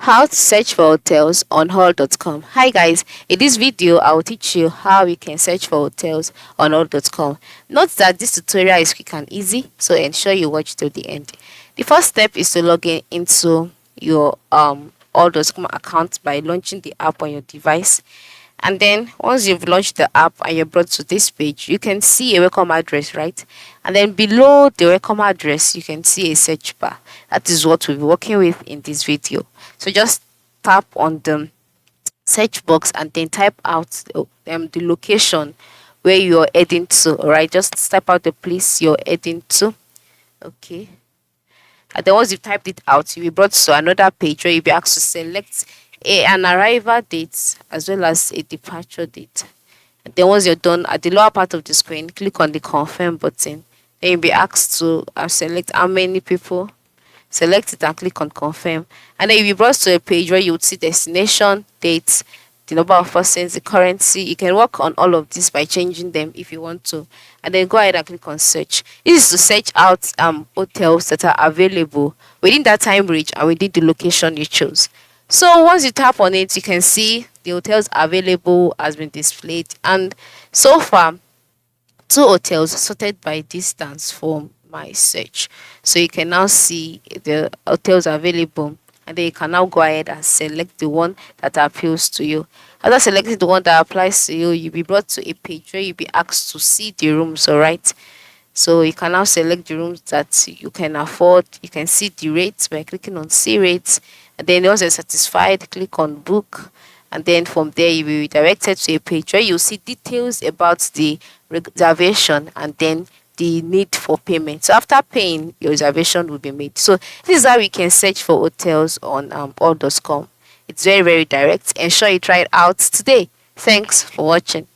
How to search for hotels on hall.com. Hi guys, in this video I will teach you how you can search for hotels on hall.com. Note that this tutorial is quick and easy, so ensure you watch till the end. The first step is to log in into your hall.com account by launching the app on your device. And then once you've launched the app and you're brought to this page, you can see a welcome address, right? And then below the welcome address, you can see a search bar. That is what we'll be working with in this video. So just tap on the search box and then type out the location where you're heading to. All right, just type out the place you're heading to. Okay. And then once you've typed it out, you'll be brought to another page where you'll be asked to select an arrival date as well as a departure date. And then once you're done, at the lower part of the screen, click on the confirm button. Then you'll be asked to select how many people. Select it and click on confirm. And then you'll be brought to a page where you would see destination, dates, the number of persons, the currency. You can work on all of this by changing them if you want to. And then go ahead and click on search. This is to search out hotels that are available within that time range and within the location you chose. So once you tap on it, you can see the hotels available has been displayed. And so far, 2 hotels sorted by distance from my search. So you can now see the hotels available, and then you can now go ahead and select the one that appeals to you. After selecting the one that applies to you, you'll be brought to a page where you'll be asked to see the rooms, alright? So you can now select the rooms that you can afford. You can see the rates by clicking on see rates. And then once you're satisfied, click on book. And then from there, you will be redirected to a page where you'll see details about the reservation and then the need for payment. So after paying, your reservation will be made. So this is how we can search for hotels on all.com. It's very, very direct. Ensure you try it out today. Thanks for watching.